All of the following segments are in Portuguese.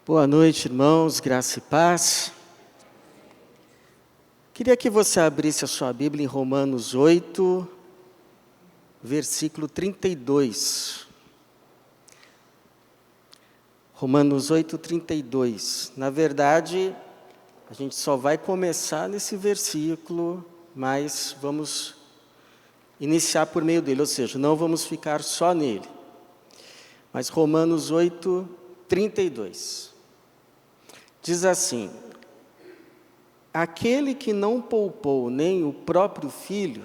Boa noite, irmãos, graça e paz. Queria que você abrisse a sua Bíblia em Romanos 8, versículo 32. Romanos 8, 32. Na verdade, a gente só vai começar nesse versículo, mas vamos iniciar por meio dele, ou seja, não vamos ficar só nele. Mas Romanos 8, 32. Diz assim: aquele que não poupou nem o próprio filho,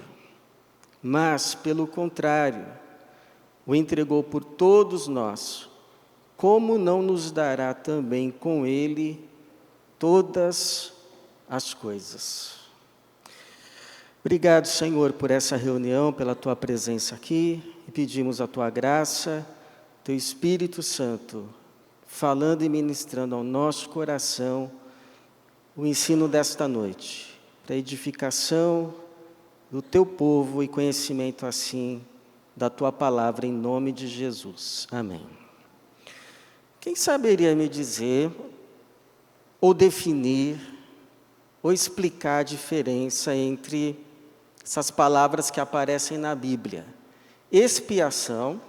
mas, pelo contrário, o entregou por todos nós, como não nos dará também com ele todas as coisas? Obrigado, Senhor, por essa reunião, pela Tua presença aqui, e pedimos a Tua graça, Teu Espírito Santo, falando e ministrando ao nosso coração o ensino desta noite, para edificação do Teu povo e conhecimento, assim, da Tua palavra, em nome de Jesus. Amém. Quem saberia me dizer, ou definir, ou explicar a diferença entre essas palavras que aparecem na Bíblia? Expiação,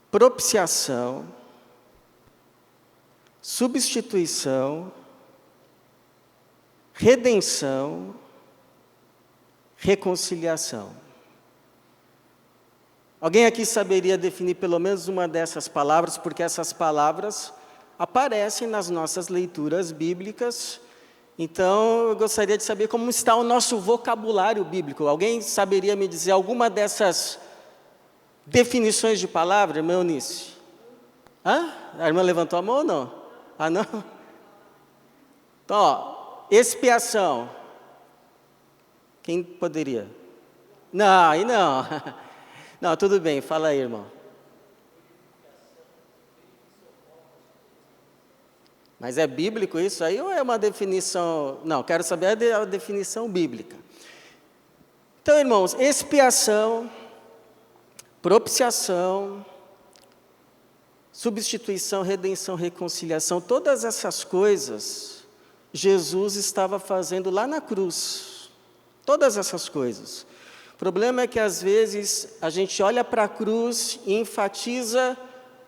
propiciação, substituição, redenção, reconciliação. Alguém aqui saberia definir pelo menos uma dessas palavras, porque essas palavras aparecem nas nossas leituras bíblicas. Então, eu gostaria de saber como está o nosso vocabulário bíblico. Alguém saberia me dizer alguma dessas definições de palavra, irmã Eunice? Hã? A irmã levantou a mão ou não? Ah, não? Então, ó, expiação. Quem poderia? Não, aí não. Não, tudo bem, fala aí, irmão. Mas é bíblico isso aí ou é uma definição? Não, quero saber a definição bíblica. Então, irmãos, expiação, propiciação, substituição, redenção, reconciliação, todas essas coisas, Jesus estava fazendo lá na cruz. Todas essas coisas. O problema é que às vezes a gente olha para a cruz e enfatiza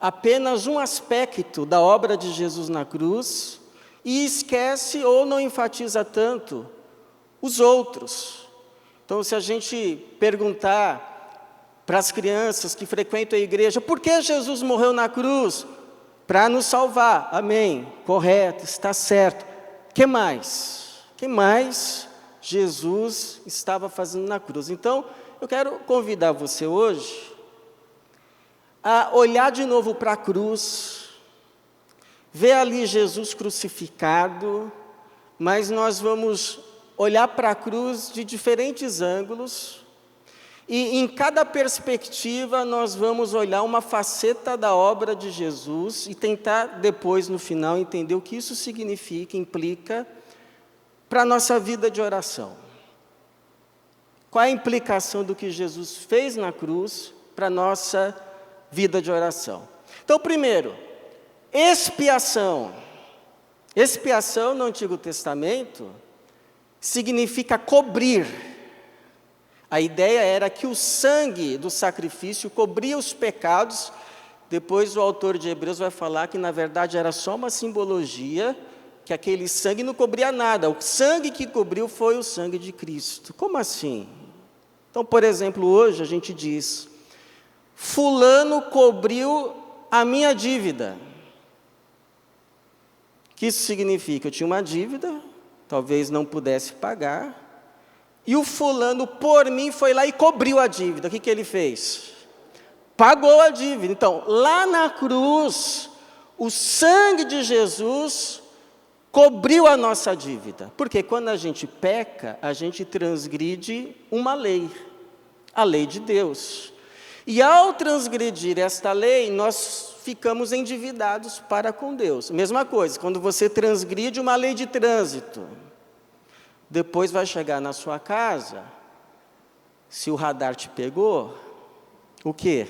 apenas um aspecto da obra de Jesus na cruz e esquece ou não enfatiza tanto os outros. Então, se a gente perguntar para as crianças que frequentam a igreja, por que Jesus morreu na cruz? Para nos salvar. Amém. Correto, está certo. Que mais? Que mais Jesus estava fazendo na cruz? Então, eu quero convidar você hoje a olhar de novo para a cruz, ver ali Jesus crucificado, mas nós vamos olhar para a cruz de diferentes ângulos, e em cada perspectiva nós vamos olhar uma faceta da obra de Jesus e tentar depois, no final, entender o que isso significa, implica para a nossa vida de oração. Qual é a implicação do que Jesus fez na cruz para a nossa vida de oração? Então, primeiro, expiação. Expiação no Antigo Testamento significa cobrir. A ideia era que o sangue do sacrifício cobria os pecados. Depois o autor de Hebreus vai falar que na verdade era só uma simbologia, que aquele sangue não cobria nada. O sangue que cobriu foi o sangue de Cristo. Como assim? Então, por exemplo, hoje a gente diz: fulano cobriu a minha dívida. O que isso significa? Eu tinha uma dívida, talvez não pudesse pagar, e o fulano, por mim, foi lá e cobriu a dívida. O que ele fez? Pagou a dívida. Então, lá na cruz, o sangue de Jesus cobriu a nossa dívida. Porque quando a gente peca, a gente transgride uma lei, a lei de Deus. E ao transgredir esta lei, nós ficamos endividados para com Deus. Mesma coisa, quando você transgride uma lei de trânsito, depois vai chegar na sua casa, se o radar te pegou, o quê?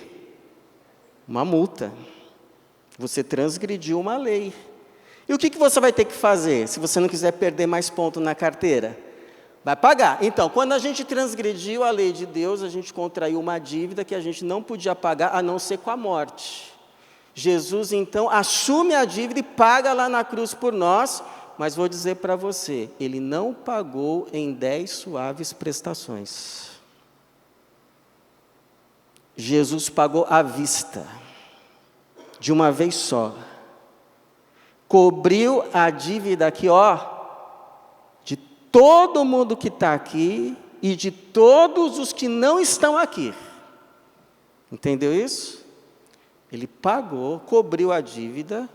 Uma multa. Você transgrediu uma lei. E o que você vai ter que fazer, se você não quiser perder mais ponto na carteira? Vai pagar. Então, quando a gente transgrediu a lei de Deus, a gente contraiu uma dívida que a gente não podia pagar, a não ser com a morte. Jesus, então, assume a dívida e paga lá na cruz por nós, mas vou dizer para você, Ele não pagou em 10 suaves prestações. Jesus pagou à vista, de uma vez só. Cobriu a dívida aqui, de todo mundo que está aqui e de todos os que não estão aqui. Entendeu isso? Ele pagou, cobriu a dívida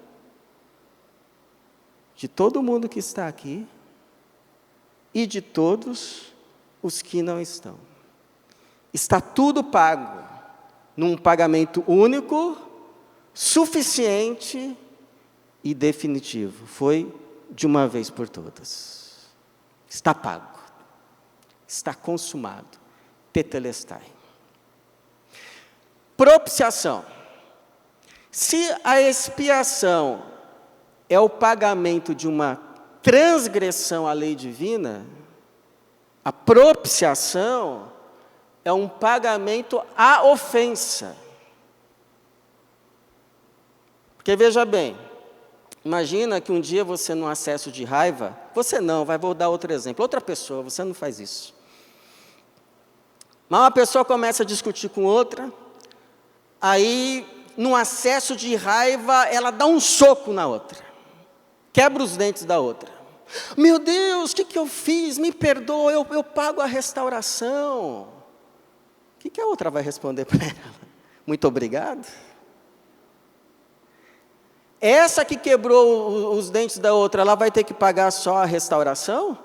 de todo mundo que está aqui e de todos os que não estão. Está tudo pago, num pagamento único, suficiente e definitivo. Foi de uma vez por todas. Está pago. Está consumado. Tetelestai. Propiciação. Se a expiação é o pagamento de uma transgressão à lei divina, a propiciação é um pagamento à ofensa. Porque veja bem, imagina que um dia você, num acesso de raiva, você não, vou dar outro exemplo, outra pessoa, você não faz isso. Mas uma pessoa começa a discutir com outra, aí, num acesso de raiva, ela dá um soco na outra, quebra os dentes da outra. Meu Deus, o que eu fiz? Me perdoa, eu pago a restauração. O que a outra vai responder para ela? Muito obrigado. Essa que quebrou os dentes da outra, ela vai ter que pagar só a restauração?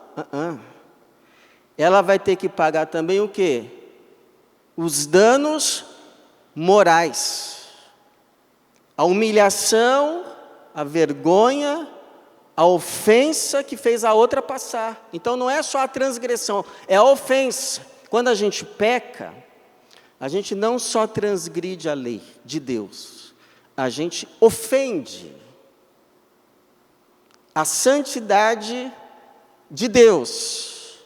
Ela vai ter que pagar também o quê? Os danos morais. A humilhação, a vergonha, a ofensa que fez a outra passar. Então não é só a transgressão, é a ofensa. Quando a gente peca, a gente não só transgride a lei de Deus, a gente ofende a santidade de Deus.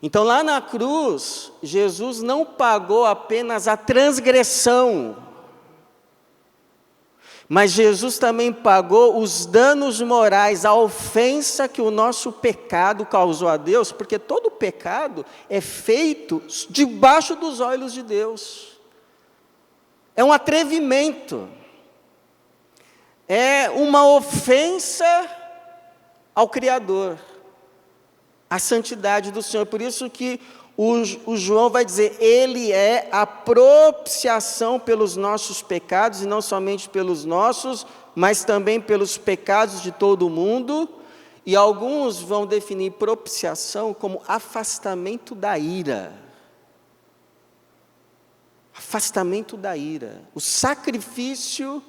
Então, lá na cruz, Jesus não pagou apenas a transgressão, mas Jesus também pagou os danos morais, a ofensa que o nosso pecado causou a Deus, porque todo pecado é feito debaixo dos olhos de Deus. É um atrevimento. É uma ofensa ao Criador, à santidade do Senhor. Por isso que o João vai dizer, Ele é a propiciação pelos nossos pecados, e não somente pelos nossos, mas também pelos pecados de todo o mundo. E alguns vão definir propiciação como afastamento da ira. Afastamento da ira. O sacrifício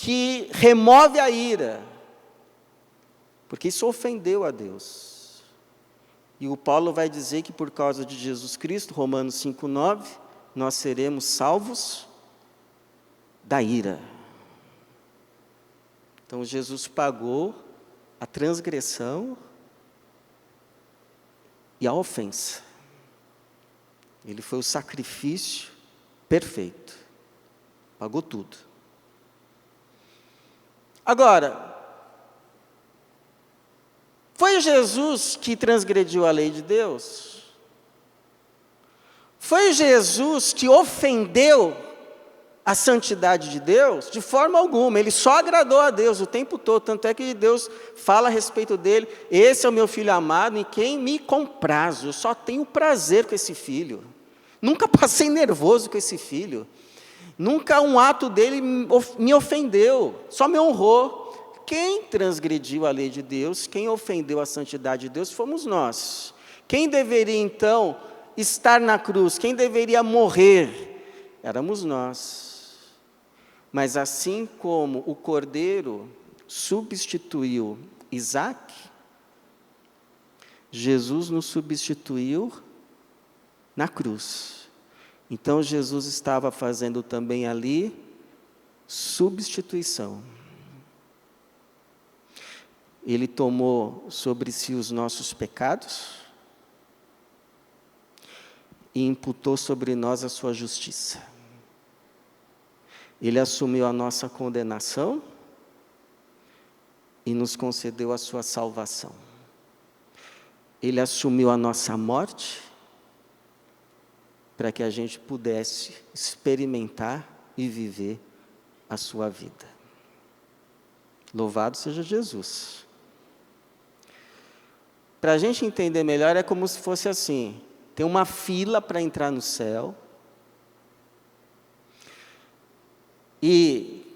que remove a ira, porque isso ofendeu a Deus. E o Paulo vai dizer que por causa de Jesus Cristo, Romanos 5,9, nós seremos salvos da ira. Então Jesus pagou a transgressão e a ofensa. Ele foi o sacrifício perfeito. Pagou tudo. Agora, foi Jesus que transgrediu a lei de Deus? Foi Jesus que ofendeu a santidade de Deus? De forma alguma, ele só agradou a Deus o tempo todo, tanto é que Deus fala a respeito dele, esse é o meu filho amado, em quem me comprazo, eu só tenho prazer com esse filho, nunca passei nervoso com esse filho, nunca um ato dele me ofendeu, só me honrou. Quem transgrediu a lei de Deus, quem ofendeu a santidade de Deus, fomos nós. Quem deveria, então, estar na cruz, quem deveria morrer, éramos nós. Mas assim como o cordeiro substituiu Isaac, Jesus nos substituiu na cruz. Então Jesus estava fazendo também ali Substituição. Ele tomou sobre si os nossos pecados e imputou sobre nós a sua justiça. Ele assumiu a nossa condenação e nos concedeu a sua salvação. Ele assumiu a nossa morte para que a gente pudesse experimentar e viver a sua vida. Louvado seja Jesus. Para a gente entender melhor, é como se fosse assim: tem uma fila para entrar no céu, e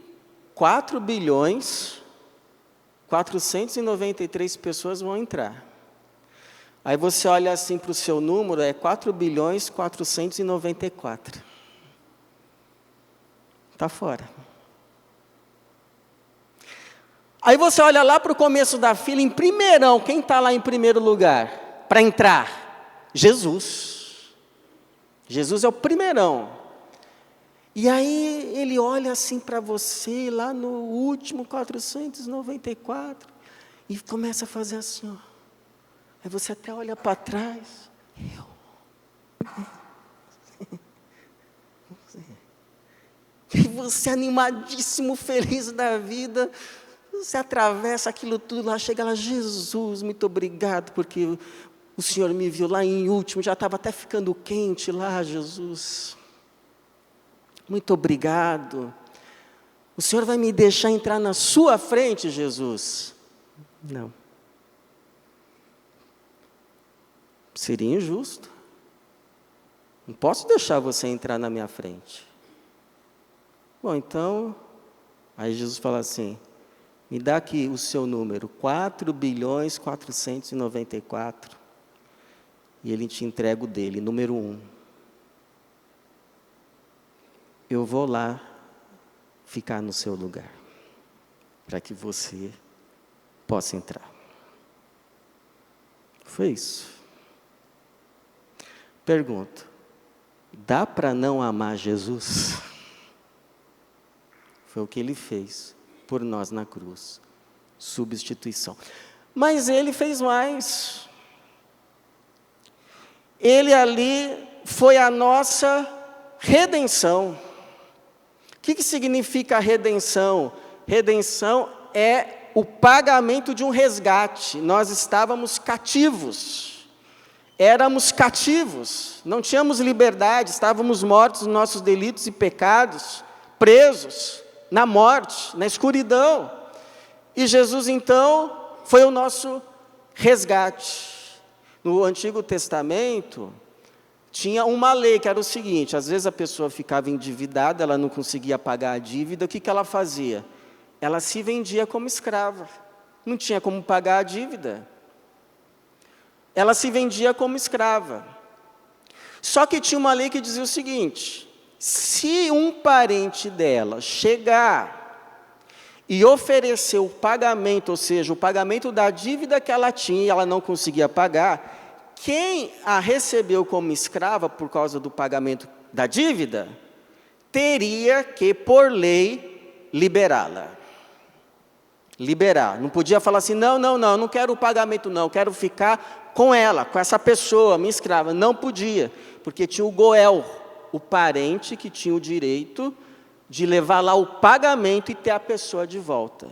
4.493 pessoas vão entrar. Aí você olha assim para o seu número, é 4.494. Está fora. Aí você olha lá para o começo da fila, em primeirão, quem está lá em primeiro lugar para entrar? Jesus. Jesus é o primeirão. E aí ele olha assim para você, lá no último 494, e começa a fazer assim, ó. Aí você até olha para trás. E você animadíssimo, feliz da vida, você atravessa aquilo tudo lá, chega lá, Jesus, muito obrigado, porque o Senhor me viu lá em último, já estava até ficando quente lá, Jesus. Muito obrigado. O Senhor vai me deixar entrar na sua frente, Jesus? Não. Seria injusto. Não posso deixar você entrar na minha frente. Bom, então, aí Jesus fala assim, me dá aqui o seu número, 4.494, e ele te entrega o dele, número 1. Eu vou lá ficar no seu lugar, para que você possa entrar. Foi isso. Pergunto, dá para não amar Jesus? Foi o que ele fez por nós na cruz. Substituição. Mas ele fez mais. Ele ali foi a nossa redenção. O que significa a redenção? Redenção é o pagamento de um resgate. Nós estávamos cativos. Éramos cativos, não tínhamos liberdade, estávamos mortos nos nossos delitos e pecados, presos na morte, na escuridão. E Jesus, então, foi o nosso resgate. No Antigo Testamento, tinha uma lei que era o seguinte: às vezes a pessoa ficava endividada, ela não conseguia pagar a dívida, o que ela fazia? Ela se vendia como escrava, não tinha como pagar a dívida. Ela se vendia como escrava. Só que tinha uma lei que dizia o seguinte: se um parente dela chegar e oferecer o pagamento, ou seja, o pagamento da dívida que ela tinha e ela não conseguia pagar, quem a recebeu como escrava por causa do pagamento da dívida, teria que, por lei, liberá-la. Liberar. Não podia falar assim, não quero o pagamento não, quero ficar com ela, com essa pessoa, minha escrava. Não podia, porque tinha o Goel, o parente que tinha o direito de levar lá o pagamento e ter a pessoa de volta.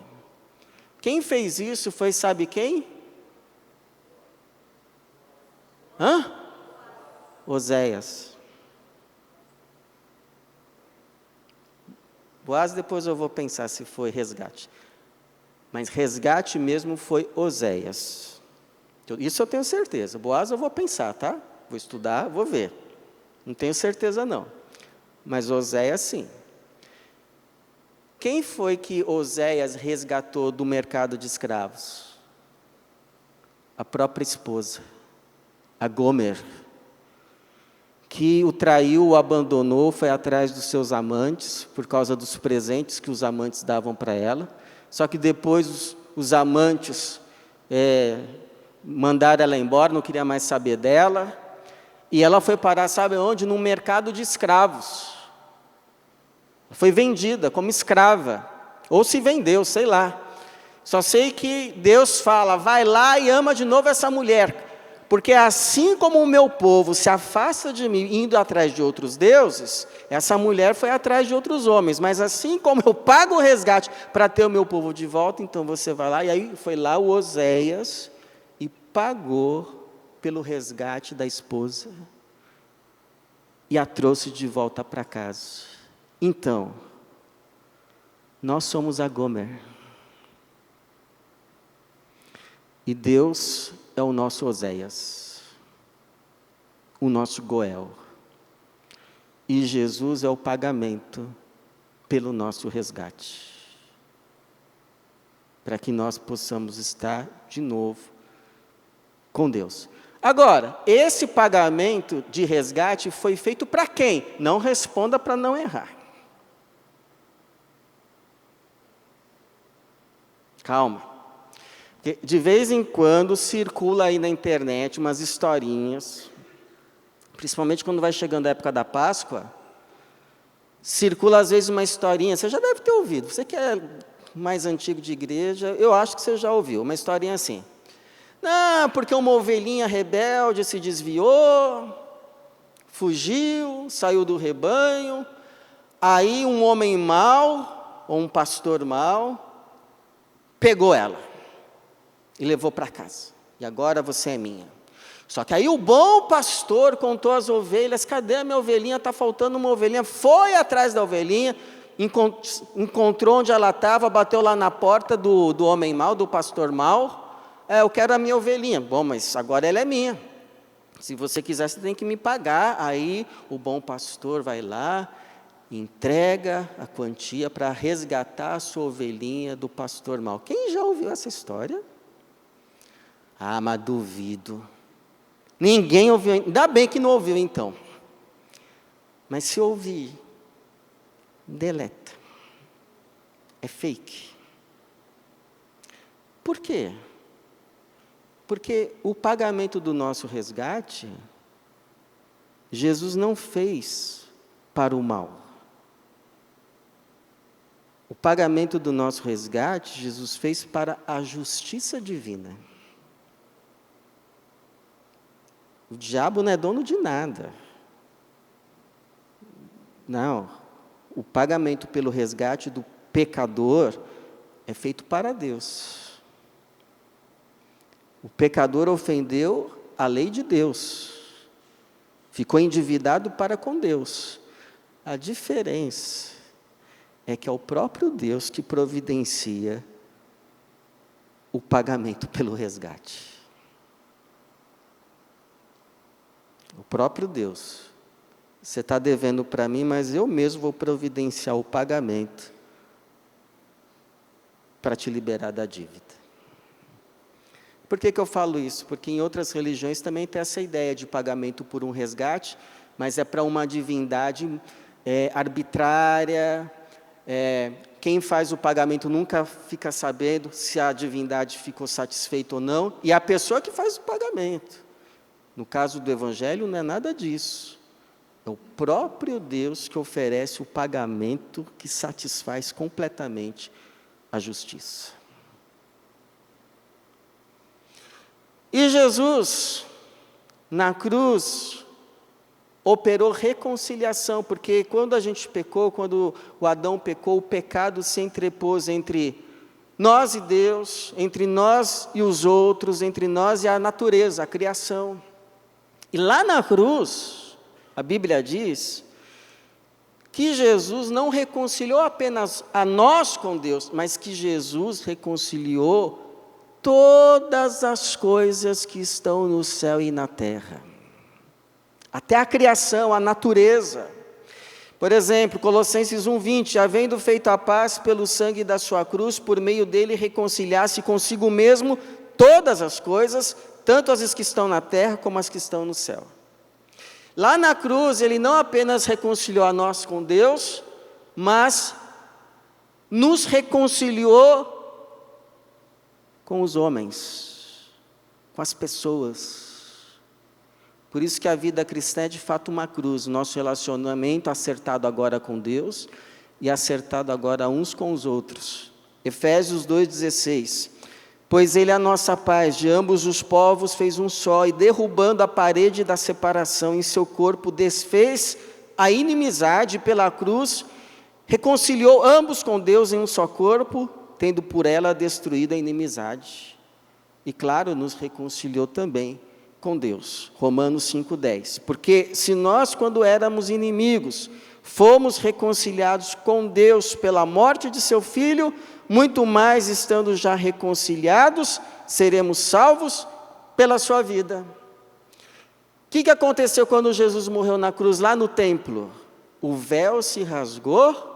Quem fez isso foi, sabe quem? Oséias. Boaz, depois eu vou pensar se foi resgate. Mas resgate mesmo foi Oséias. Isso eu tenho certeza. Boaz eu vou pensar, tá? Vou estudar, vou ver. Não tenho certeza não. Mas Oséias sim. Quem foi que Oséias resgatou do mercado de escravos? A própria esposa, a Gomer, que o traiu, o abandonou, foi atrás dos seus amantes, por causa dos presentes que os amantes davam para ela. Só que depois os amantes mandaram ela embora, não queria mais saber dela. E ela foi parar, sabe onde? Num mercado de escravos. Foi vendida como escrava, ou se vendeu, sei lá. Só sei que Deus fala, vai lá e ama de novo essa mulher, porque assim como o meu povo se afasta de mim, indo atrás de outros deuses, essa mulher foi atrás de outros homens, mas assim como eu pago o resgate para ter o meu povo de volta, então você vai lá, e aí foi lá o Oséias e pagou pelo resgate da esposa, e a trouxe de volta para casa. Então, nós somos a Gomer. E Deus é o nosso Oséias, o nosso Goel. E Jesus é o pagamento pelo nosso resgate. Para que nós possamos estar de novo com Deus. Agora, esse pagamento de resgate foi feito para quem? Não responda para não errar. Calma. Porque de vez em quando circula aí na internet umas historinhas, principalmente quando vai chegando a época da Páscoa, circula às vezes uma historinha, você já deve ter ouvido, você que é mais antigo de igreja, eu acho que você já ouviu, uma historinha assim. Não, porque uma ovelhinha rebelde se desviou, fugiu, saiu do rebanho, aí um homem mau, ou um pastor mau, pegou ela e levou para casa. E agora você é minha. Só que aí o bom pastor contou às ovelhas, cadê a minha ovelhinha? Está faltando uma ovelhinha. Foi atrás da ovelhinha, encontrou onde ela estava, bateu lá na porta do homem mau, do pastor mau. Eu quero a minha ovelhinha. Bom, mas agora ela é minha. Se você quiser, você tem que me pagar. Aí o bom pastor vai lá, entrega a quantia para resgatar a sua ovelhinha do pastor mau. Quem já ouviu essa história? Ah, mas duvido. Ninguém ouviu, ainda bem que não ouviu então. Mas se ouvir, deleta. É fake. Por quê? Porque o pagamento do nosso resgate, Jesus não fez para o mal. O pagamento do nosso resgate, Jesus fez para a justiça divina. O diabo não é dono de nada. Não. O pagamento pelo resgate do pecador é feito para Deus. O pecador ofendeu a lei de Deus. Ficou endividado para com Deus. A diferença é que é o próprio Deus que providencia o pagamento pelo resgate. O próprio Deus. Você está devendo para mim, mas eu mesmo vou providenciar o pagamento para te liberar da dívida. Por que eu falo isso? Porque em outras religiões também tem essa ideia de pagamento por um resgate, mas é para uma divindade arbitrária. Quem faz o pagamento nunca fica sabendo se a divindade ficou satisfeita ou não, e a pessoa que faz o pagamento. No caso do Evangelho, não é nada disso. É o próprio Deus que oferece o pagamento que satisfaz completamente a justiça. E Jesus, na cruz, operou reconciliação, porque quando a gente pecou, quando o Adão pecou, o pecado se entrepôs entre nós e Deus, entre nós e os outros, entre nós e a natureza, a criação. E lá na cruz, a Bíblia diz que Jesus não reconciliou apenas a nós com Deus, mas que Jesus reconciliou todas as coisas que estão no céu e na terra. Até a criação, a natureza. Por exemplo, Colossenses 1:20, havendo feito a paz pelo sangue da sua cruz, por meio dele reconciliasse consigo mesmo todas as coisas, tanto as que estão na terra como as que estão no céu. Lá na cruz, ele não apenas reconciliou a nós com Deus, mas nos reconciliou com os homens, com as pessoas. Por isso que a vida cristã é de fato uma cruz. O nosso relacionamento acertado agora com Deus e acertado agora uns com os outros. Efésios 2,16. Pois ele é a nossa paz, de ambos os povos fez um só, e derrubando a parede da separação em seu corpo, desfez a inimizade pela cruz, reconciliou ambos com Deus em um só corpo, tendo por ela destruído a inimizade. E claro, nos reconciliou também com Deus. Romanos 5,10. Porque se nós, quando éramos inimigos, fomos reconciliados com Deus pela morte de seu Filho, muito mais, estando já reconciliados, seremos salvos pela sua vida. O que aconteceu quando Jesus morreu na cruz, lá no templo? O véu se rasgou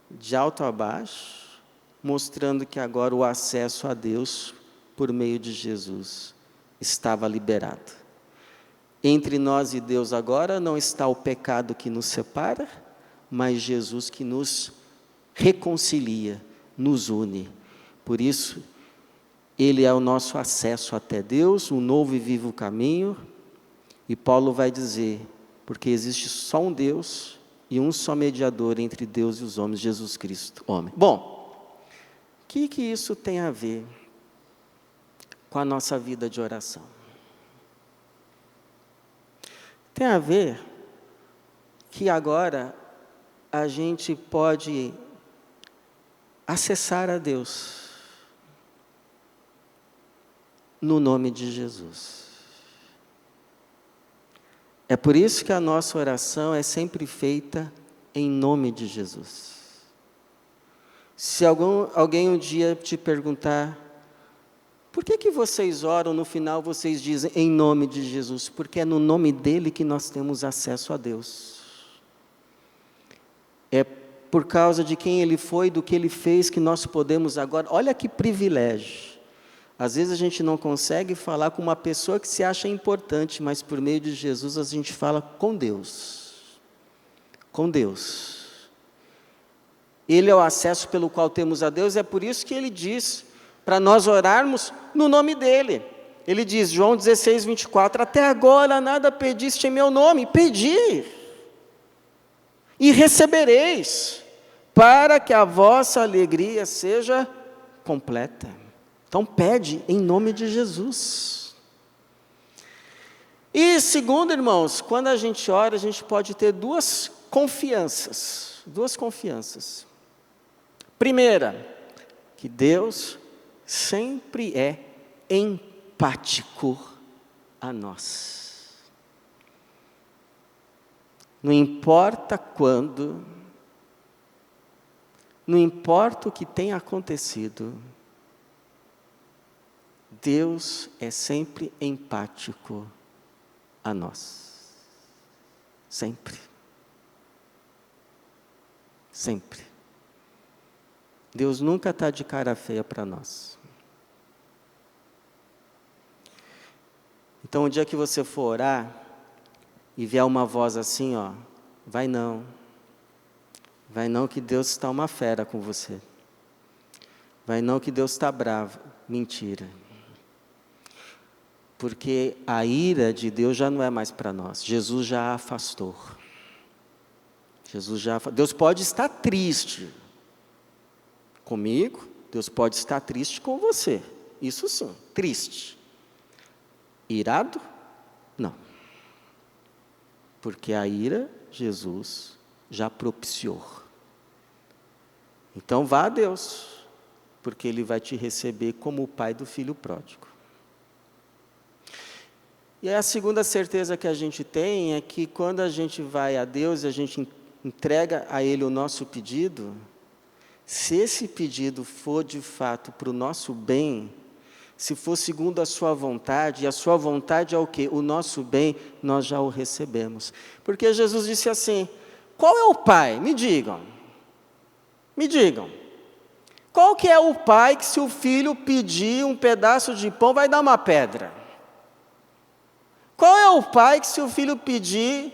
de alto a baixo, mostrando que agora o acesso a Deus, por meio de Jesus, estava liberado. Entre nós e Deus agora não está o pecado que nos separa, mas Jesus que nos reconcilia, nos une. Por isso, Ele é o nosso acesso até Deus, um novo e vivo caminho. E Paulo vai dizer, porque existe só um Deus e um só mediador entre Deus e os homens, Jesus Cristo, homem. Bom, o que isso tem a ver com a nossa vida de oração? Tem a ver que agora a gente pode acessar a Deus no nome de Jesus. É por isso que a nossa oração é sempre feita em nome de Jesus. Se alguém um dia te perguntar, por que vocês oram, no final vocês dizem em nome de Jesus? Porque é no nome dele que nós temos acesso a Deus. É por causa de quem ele foi, do que ele fez, que nós podemos agora, olha que privilégio. Às vezes a gente não consegue falar com uma pessoa que se acha importante, mas por meio de Jesus a gente fala com Deus. Com Deus. Ele é o acesso pelo qual temos a Deus, é por isso que ele diz, para nós orarmos no nome dele. Ele diz, João 16, 24, até agora nada pediste em meu nome, pedi, e recebereis, para que a vossa alegria seja completa. Então pede em nome de Jesus. E segundo, irmãos, quando a gente ora, a gente pode ter duas confianças. Primeira, que Deus sempre é empático a nós. Não importa quando, não importa o que tenha acontecido, Deus é sempre empático a nós. Sempre. Sempre. Deus nunca está de cara feia para nós. Então, o dia que você for orar e vier uma voz assim, ó, vai não que Deus está uma fera com você. Vai não que Deus está bravo. Mentira. Porque a ira de Deus já não é mais para nós. Jesus já a afastou. Deus pode estar triste comigo, Deus pode estar triste com você. Isso sim, triste. Irado? Não. Porque a ira, Jesus já propiciou. Então vá a Deus, porque Ele vai te receber como o pai do filho pródigo. E a segunda certeza que a gente tem é que quando a gente vai a Deus e a gente entrega a Ele o nosso pedido, se esse pedido for de fato para o nosso bem, se for segundo a sua vontade, e a sua vontade é o quê? O nosso bem, nós já o recebemos. Porque Jesus disse assim, qual é o pai? Me digam. Qual que é o pai que se o filho pedir um pedaço de pão vai dar uma pedra? Qual é o pai que se o filho pedir,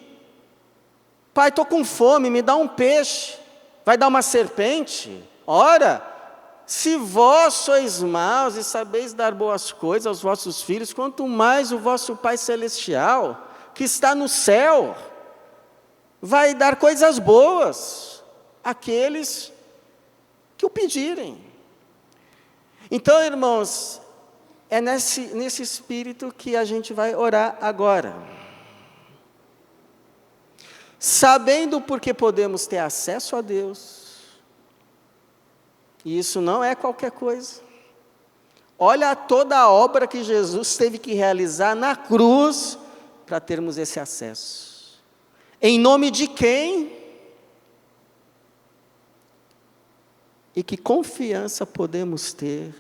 pai, estou com fome, me dá um peixe, vai dar uma serpente? Ora, se vós sois maus e sabeis dar boas coisas aos vossos filhos, quanto mais o vosso Pai Celestial, que está no céu, vai dar coisas boas aqueles que o pedirem. Então, irmãos, é nesse espírito que a gente vai orar agora. Sabendo porque podemos ter acesso a Deus. E isso não é qualquer coisa. Olha toda a obra que Jesus teve que realizar na cruz para termos esse acesso. Em nome de quem? E que confiança podemos ter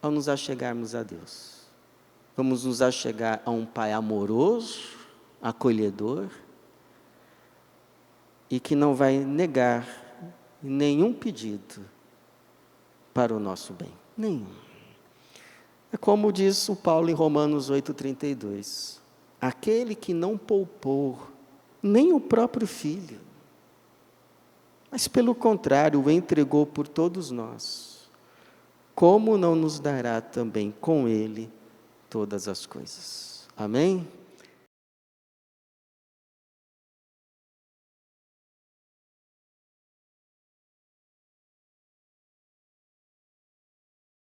ao nos achegarmos a Deus? Vamos nos achegar a um Pai amoroso, acolhedor, e que não vai negar nenhum pedido para o nosso bem. Nenhum. É como diz o Paulo em Romanos 8,32. Aquele que não poupou nem o próprio Filho, mas pelo contrário, o entregou por todos nós, como não nos dará também com Ele todas as coisas? Amém?